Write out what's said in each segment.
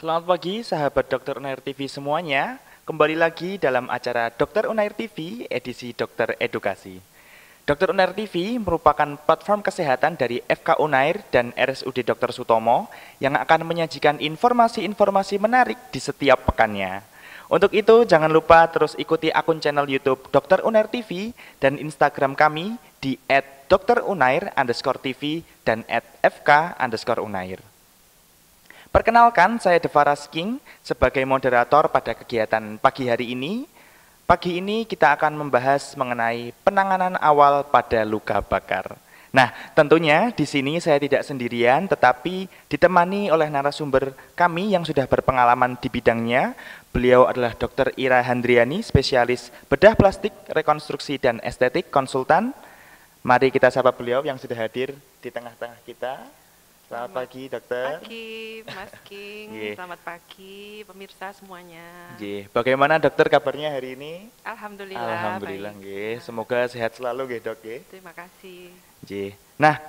Selamat pagi sahabat Dokter Unair TV semuanya. Kembali lagi dalam acara Dokter Unair TV edisi Dokter Edukasi. Dokter Unair TV merupakan platform kesehatan dari FK Unair dan RSUD Dr. Sutomo yang akan menyajikan informasi-informasi menarik di setiap pekannya. Untuk itu jangan lupa terus ikuti akun channel YouTube Dokter Unair TV dan Instagram kami di @dokterunair_tv dan @fk_unair. Perkenalkan, saya Devaras King sebagai moderator pada kegiatan pagi hari ini. Pagi ini kita akan membahas mengenai penanganan awal pada luka bakar. Nah, tentunya di sini saya tidak sendirian, tetapi ditemani oleh narasumber kami yang sudah berpengalaman di bidangnya. Beliau adalah Dr. Ira Handriani, spesialis bedah plastik, rekonstruksi, dan estetik konsultan. Mari kita sapa beliau yang sudah hadir di tengah-tengah kita. Selamat pagi, dokter. Pagi, Mas King. Yeah. Selamat pagi, pemirsa semuanya. Bagaimana dokter kabarnya hari ini? Alhamdulillah. Alhamdulillah, baik. Semoga sehat selalu, dok. Terima kasih. Nah,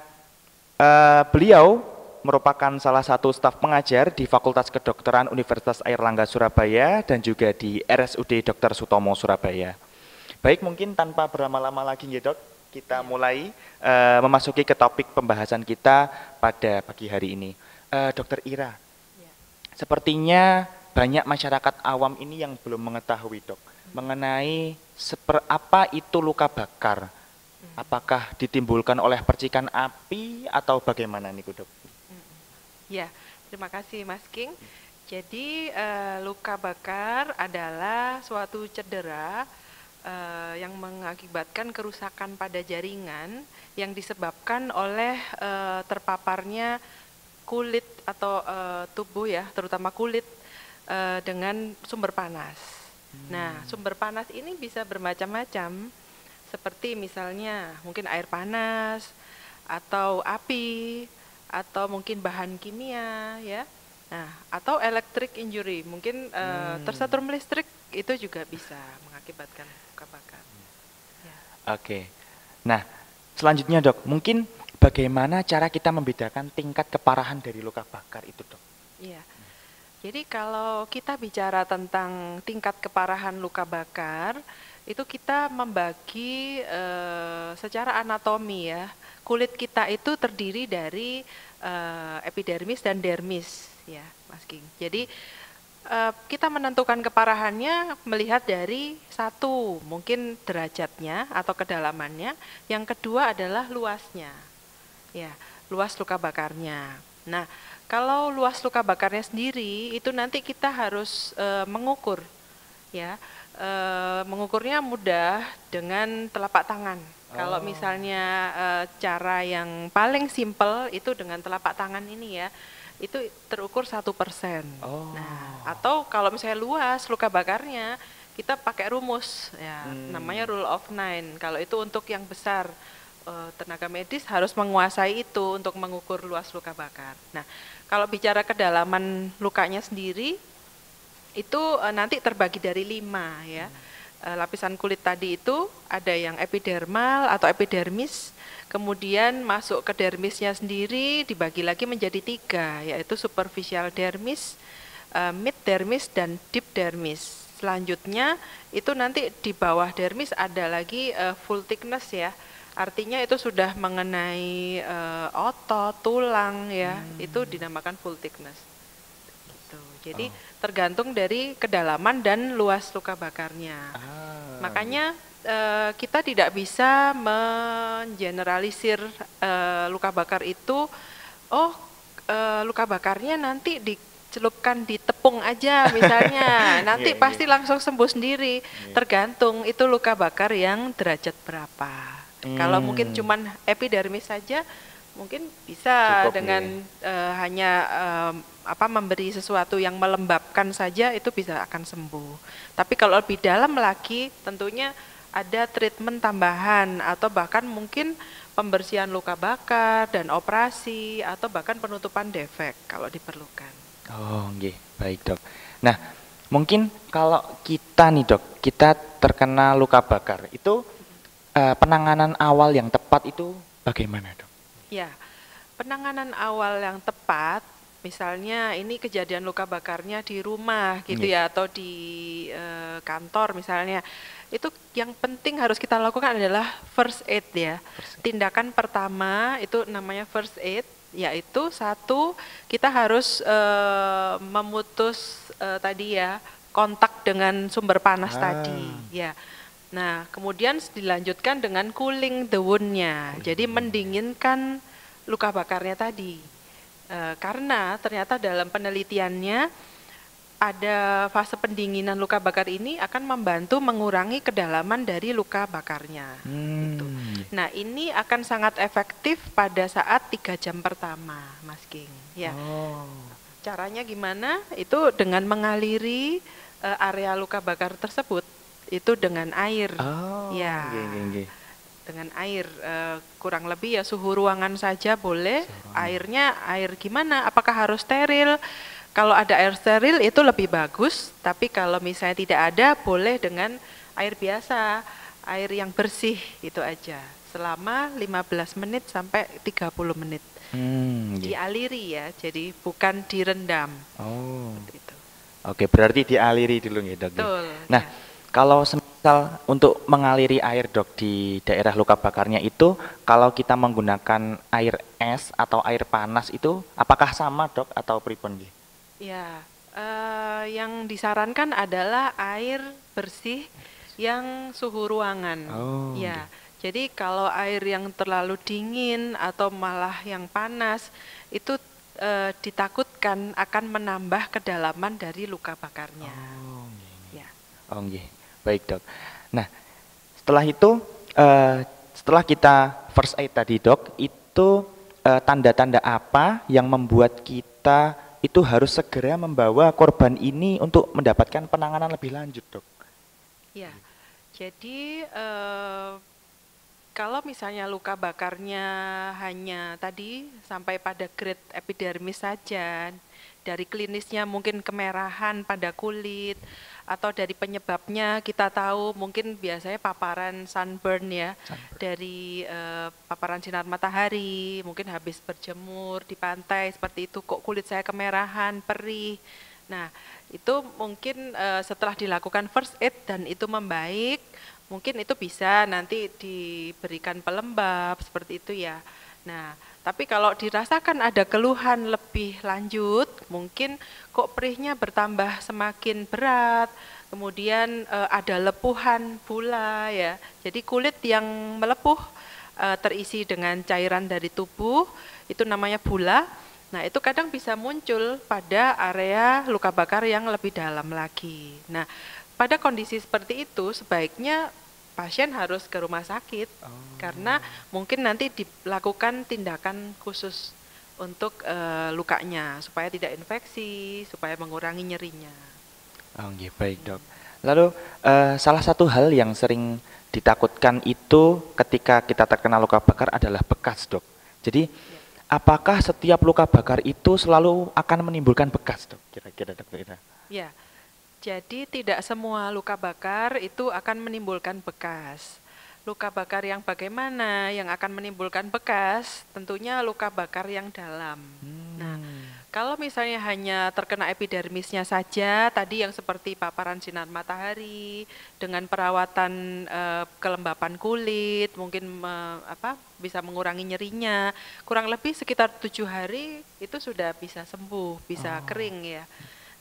beliau merupakan salah satu staf pengajar di Fakultas Kedokteran Universitas Airlangga Surabaya dan juga di RSUD Dr. Sutomo Surabaya. Baik, mungkin tanpa berlama-lama lagi, dok. Kita mulai memasuki ke topik pembahasan kita pada pagi hari ini. Dokter Ira, sepertinya banyak masyarakat awam ini yang belum mengetahui, dok, mengenai apa itu luka bakar. Apakah ditimbulkan oleh percikan api atau bagaimana nih, dok? Ya, terima kasih Mas King. Jadi luka bakar adalah suatu cedera yang mengakibatkan kerusakan pada jaringan yang disebabkan oleh terpaparnya kulit atau tubuh ya, terutama kulit dengan sumber panas. Nah, sumber panas ini bisa bermacam-macam, seperti misalnya mungkin air panas, atau api, atau mungkin bahan kimia ya. Nah, atau electric injury, mungkin tersetrum listrik itu juga bisa mengakibatkan luka bakar. Ya. Oke. Nah, selanjutnya dok, mungkin bagaimana cara kita membedakan tingkat keparahan dari luka bakar itu, dok? Iya. Jadi kalau kita bicara tentang tingkat keparahan luka bakar, itu kita membagi secara anatomi ya. Kulit kita itu terdiri dari epidermis dan dermis ya, Mas King. Jadi kita menentukan keparahannya melihat dari satu, mungkin derajatnya atau kedalamannya. Yang kedua adalah luasnya, ya, luas luka bakarnya. Nah, kalau luas luka bakarnya sendiri itu nanti kita harus mengukur, ya. Mengukurnya mudah dengan telapak tangan. Kalau misalnya cara yang paling simpel itu dengan telapak tangan ini ya, itu terukur 1%. Nah, atau kalau misalnya luas luka bakarnya, kita pakai rumus ya, namanya rule of 9. Kalau itu untuk yang besar, tenaga medis harus menguasai itu untuk mengukur luas luka bakar. Nah, kalau bicara kedalaman lukanya sendiri, itu nanti terbagi dari 5 ya. Lapisan kulit tadi itu ada yang epidermal atau epidermis, kemudian masuk ke dermisnya sendiri dibagi lagi menjadi 3, yaitu superficial dermis, mid dermis, dan deep dermis. Selanjutnya itu nanti di bawah dermis ada lagi full thickness ya, artinya itu sudah mengenai otot, tulang ya, itu dinamakan full thickness. Gitu. Jadi tergantung dari kedalaman dan luas luka bakarnya. Makanya kita tidak bisa mengeneralisir luka bakar itu, luka bakarnya nanti dicelupkan di tepung aja misalnya, nanti pasti langsung sembuh sendiri. Tergantung itu luka bakar yang derajat berapa. Kalau mungkin cuman epidermis saja, mungkin bisa cukup dengan hanya memberi sesuatu yang melembabkan saja itu bisa akan sembuh. Tapi kalau lebih dalam lagi tentunya ada treatment tambahan atau bahkan mungkin pembersihan luka bakar dan operasi atau bahkan penutupan defek kalau diperlukan. Baik dok. Nah, mungkin kalau kita nih dok, kita terkena luka bakar, itu penanganan awal yang tepat itu bagaimana dok? Ya, penanganan awal yang tepat Misalnya ini kejadian luka bakarnya di rumah gitu Nggih. ya, atau di kantor misalnya. Itu yang penting harus kita lakukan adalah first aid ya. First aid. Tindakan pertama itu namanya first aid, yaitu satu, kita harus memutus tadi ya, kontak dengan sumber panas tadi Ah, ya. Nah, kemudian dilanjutkan dengan cooling the wound-nya. Jadi mendinginkan luka bakarnya tadi. Karena ternyata dalam penelitiannya ada fase pendinginan luka bakar ini akan membantu mengurangi kedalaman dari luka bakarnya. Gitu. nggih. Nah, ini akan sangat efektif pada saat 3 jam pertama, Mas King. Ya, Oh. caranya gimana? Itu dengan mengaliri area luka bakar tersebut itu dengan air. Oh, Ya, nggih. dengan air kurang lebih ya suhu ruangan saja boleh. Airnya air gimana? Apakah harus steril? Kalau ada air steril itu lebih bagus, tapi kalau misalnya tidak ada boleh dengan air biasa, air yang bersih itu aja. Selama 15 menit sampai 30 menit. Nggih. Dialiri ya, jadi bukan direndam. Oh. Itu. Oke, berarti dialiri dulu nggih, Dok. Nggih. Betul. Nah, Ya. kalau semisal untuk mengaliri air, Dok, di daerah luka bakarnya itu, kalau kita menggunakan air es atau air panas itu, apakah sama, Dok, atau pripun nggih? Ya, yang disarankan adalah air bersih yang suhu ruangan. Oh, Ya, jadi kalau air yang terlalu dingin atau malah yang panas itu ditakutkan akan menambah kedalaman dari luka bakarnya. Oh, nggih. Ya, Oh, nggih. Baik, Dok. Nah, setelah itu, eh, setelah kita first aid tadi, Dok, itu tanda-tanda apa yang membuat kita itu harus segera membawa korban ini untuk mendapatkan penanganan lebih lanjut, Dok? ya. Jadi kalau misalnya luka bakarnya hanya tadi sampai pada grade epidermis saja, dari klinisnya mungkin kemerahan pada kulit, atau dari penyebabnya kita tahu mungkin biasanya paparan sunburn ya, dari paparan sinar matahari, mungkin habis berjemur di pantai seperti itu, kok kulit saya kemerahan, perih. Nah, itu mungkin setelah dilakukan first aid dan itu membaik, mungkin itu bisa nanti diberikan pelembab seperti itu ya. Nah, tapi kalau dirasakan ada keluhan lebih lanjut, mungkin kok perihnya bertambah semakin berat, kemudian ada lepuhan pula ya. Jadi kulit yang melepuh terisi dengan cairan dari tubuh, itu namanya bula. Nah, itu kadang bisa muncul pada area luka bakar yang lebih dalam lagi. Nah, pada kondisi seperti itu sebaiknya pasien harus ke rumah sakit karena mungkin nanti dilakukan tindakan khusus untuk lukanya supaya tidak infeksi, supaya mengurangi nyerinya. Oh, nggih, baik, Dok. Lalu salah satu hal yang sering ditakutkan itu ketika kita terkena luka bakar adalah bekas, Dok. Jadi, apakah setiap luka bakar itu selalu akan menimbulkan bekas, Dok? Kira-kira, Dok, kira. Ya, jadi tidak semua luka bakar itu akan menimbulkan bekas. Luka bakar yang bagaimana yang akan menimbulkan bekas? Tentunya luka bakar yang dalam. Nah, kalau misalnya hanya terkena epidermisnya saja, tadi yang seperti paparan sinar matahari, dengan perawatan kelembapan kulit, mungkin bisa mengurangi nyerinya, kurang lebih sekitar 7 hari itu sudah bisa sembuh, bisa kering ya.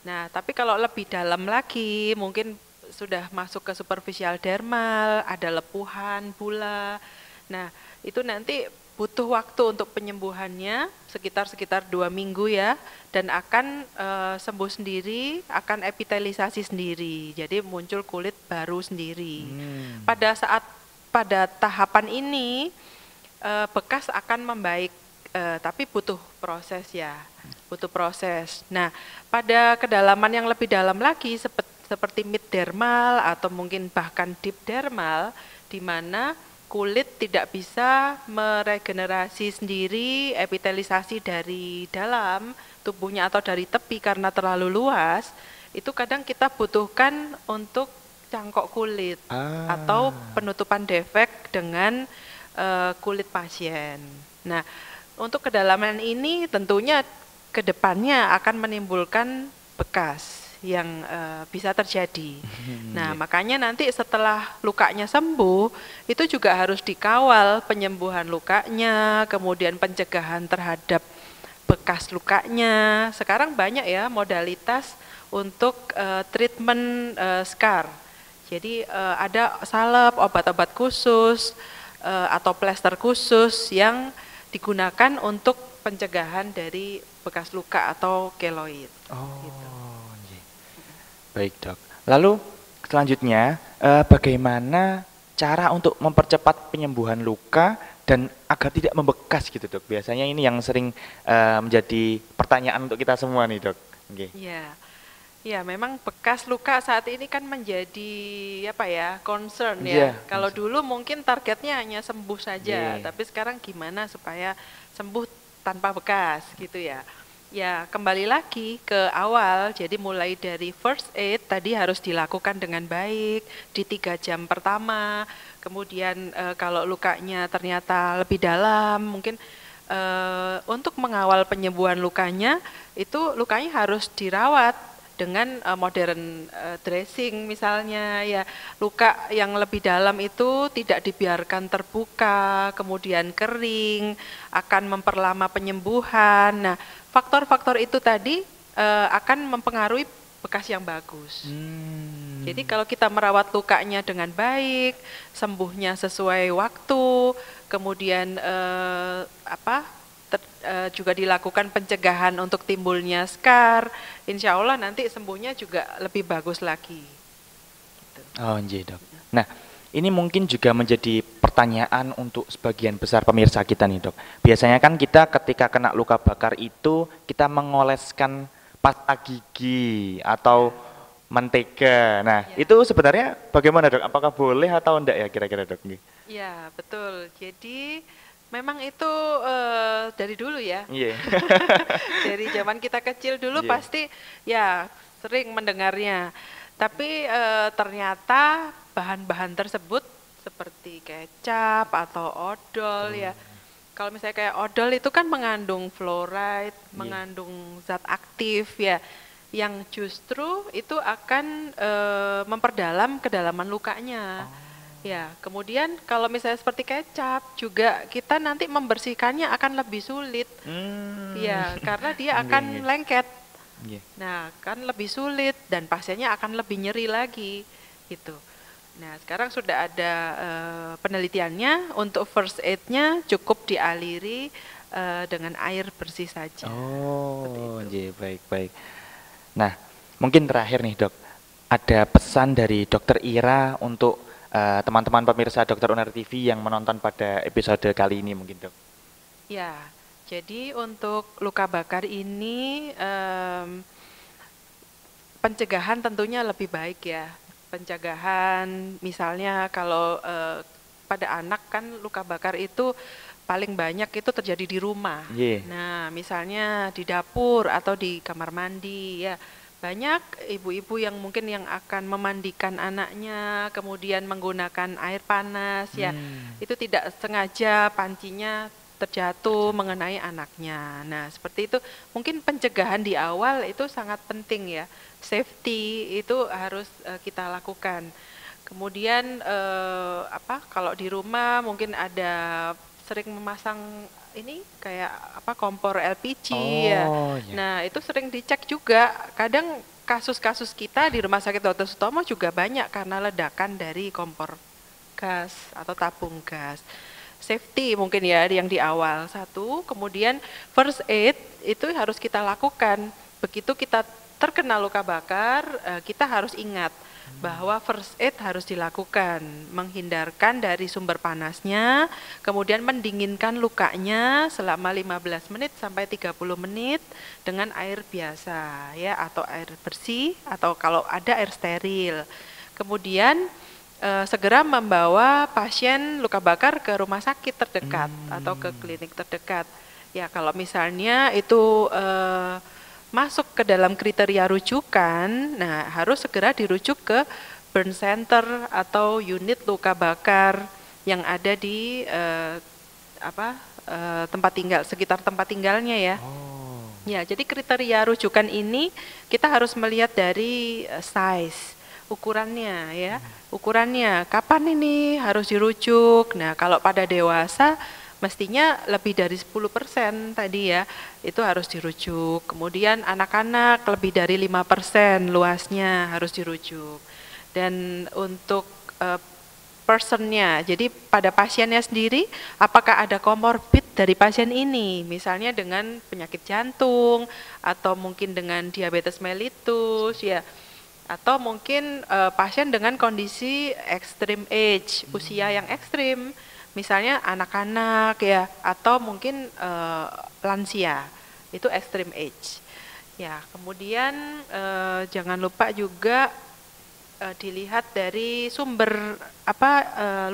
Nah, tapi kalau lebih dalam lagi, mungkin sudah masuk ke superficial dermal, ada lepuhan, bula. Nah, itu nanti butuh waktu untuk penyembuhannya sekitar 2 minggu ya, dan akan sembuh sendiri, akan epitelisasi sendiri. Jadi muncul kulit baru sendiri. Pada tahapan ini bekas akan membaik, tapi butuh proses ya, butuh proses. Nah, pada kedalaman yang lebih dalam lagi seperti mid dermal atau mungkin bahkan deep dermal, di mana kulit tidak bisa meregenerasi sendiri epitelisasi dari dalam tubuhnya atau dari tepi karena terlalu luas, itu kadang kita butuhkan untuk cangkok kulit atau penutupan defek dengan kulit pasien. Nah, untuk kedalaman ini tentunya kedepannya akan menimbulkan bekas yang bisa terjadi. Nah, makanya nanti setelah lukanya sembuh, itu juga harus dikawal penyembuhan lukanya, kemudian pencegahan terhadap bekas lukanya. Sekarang banyak ya modalitas untuk treatment scar. Jadi ada salep, obat-obat khusus, atau plester khusus yang digunakan untuk pencegahan dari bekas luka atau keloid. Gitu. Baik dok. Lalu selanjutnya bagaimana cara untuk mempercepat penyembuhan luka dan agar tidak membekas gitu dok? Biasanya ini yang sering menjadi pertanyaan untuk kita semua nih dok. Ya, ya memang bekas luka saat ini kan menjadi apa ya concern ya. Kalau dulu mungkin targetnya hanya sembuh saja, tapi sekarang gimana supaya sembuh tanpa bekas gitu ya. Ya, kembali lagi ke awal, jadi mulai dari first aid tadi harus dilakukan dengan baik di 3 jam pertama, kemudian kalau lukanya ternyata lebih dalam, mungkin untuk mengawal penyembuhan lukanya, itu lukanya harus dirawat dengan modern dressing misalnya ya. Luka yang lebih dalam itu tidak dibiarkan terbuka, kemudian kering, akan memperlama penyembuhan. Nah, faktor-faktor itu tadi akan mempengaruhi bekas yang bagus. Jadi kalau kita merawat lukanya dengan baik, sembuhnya sesuai waktu, kemudian juga dilakukan pencegahan untuk timbulnya scar, insya Allah nanti sembuhnya juga lebih bagus lagi. Gitu. Oh iya dok. Nah ini mungkin juga menjadi pertanyaan untuk sebagian besar pemirsa kita nih dok. Biasanya kan kita ketika kena luka bakar itu kita mengoleskan pasta gigi atau mentega. Nah itu sebenarnya bagaimana dok? Apakah boleh atau enggak ya kira-kira dok? Ya betul. Jadi memang itu dari dulu ya. Dari zaman kita kecil dulu pasti ya sering mendengarnya. Tapi ternyata bahan-bahan tersebut seperti kecap atau odol ya. Kalau misalnya kayak odol itu kan mengandung fluoride, mengandung zat aktif ya, yang justru itu akan memperdalam kedalaman lukanya. Ya, kemudian kalau misalnya seperti kecap juga kita nanti membersihkannya akan lebih sulit. Ya, karena dia akan lengket. Nah, kan lebih sulit dan pasiennya akan lebih nyeri lagi gitu. Nah, sekarang sudah ada penelitiannya untuk first aid-nya cukup dialiri dengan air bersih saja. Oh, iya baik. Nah, mungkin terakhir nih dok, ada pesan dari Dokter Ira untuk teman-teman pemirsa Dokter Uner TV yang menonton pada episode kali ini mungkin dok. Ya, jadi untuk luka bakar ini pencegahan tentunya lebih baik ya. Pencegahan misalnya kalau pada anak kan luka bakar itu paling banyak itu terjadi di rumah. Nah, misalnya di dapur atau di kamar mandi ya. Banyak ibu-ibu yang mungkin yang akan memandikan anaknya, kemudian menggunakan air panas ya. Itu tidak sengaja pancinya terjatuh mengenai anaknya. Nah, seperti itu mungkin pencegahan di awal itu sangat penting ya. Safety itu harus kita lakukan. Kemudian kalau di rumah mungkin ada sering memasang ini kayak kompor LPG ya. Nah, itu sering dicek juga. Kadang kasus-kasus kita di Rumah Sakit Dr. Sutomo juga banyak karena ledakan dari kompor gas atau tabung gas. Safety mungkin ya yang di awal satu, kemudian first aid itu harus kita lakukan. Begitu kita terkena luka bakar, kita harus ingat bahwa first aid harus dilakukan, menghindarkan dari sumber panasnya, kemudian mendinginkan lukanya selama 15 menit sampai 30 menit dengan air biasa ya, atau air bersih atau kalau ada air steril. Kemudian segera membawa pasien luka bakar ke rumah sakit terdekat atau ke klinik terdekat. Ya, kalau misalnya itu masuk ke dalam kriteria rujukan, nah harus segera dirujuk ke burn center atau unit luka bakar yang ada di tempat tinggal, sekitar tempat tinggalnya ya. Ya, jadi kriteria rujukan ini kita harus melihat dari size, ukurannya ya. Ukurannya, kapan ini harus dirujuk. Nah, kalau pada dewasa mestinya lebih dari 10% tadi ya, itu harus dirujuk. Kemudian anak-anak lebih dari 5% luasnya harus dirujuk. Dan untuk personnya, jadi pada pasiennya sendiri, apakah ada komorbid dari pasien ini, misalnya dengan penyakit jantung, atau mungkin dengan diabetes mellitus, ya, atau mungkin pasien dengan kondisi extreme age, usia yang ekstrim, misalnya anak-anak ya, atau mungkin lansia, itu extreme age. Ya, kemudian jangan lupa juga dilihat dari sumber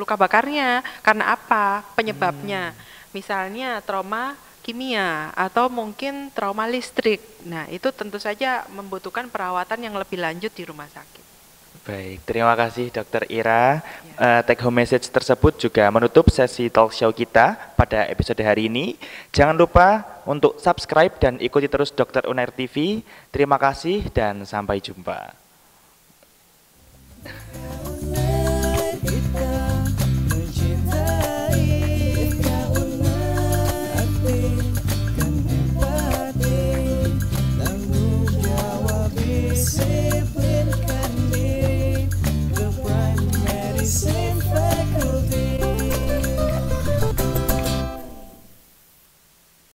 luka bakarnya, karena apa penyebabnya, misalnya trauma kimia atau mungkin trauma listrik. Nah, itu tentu saja membutuhkan perawatan yang lebih lanjut di rumah sakit. Baik, terima kasih Dokter Ira. Ya. Take home message tersebut juga menutup sesi talk show kita pada episode hari ini. Jangan lupa untuk subscribe dan ikuti terus Dokter Unair TV. Terima kasih dan sampai jumpa.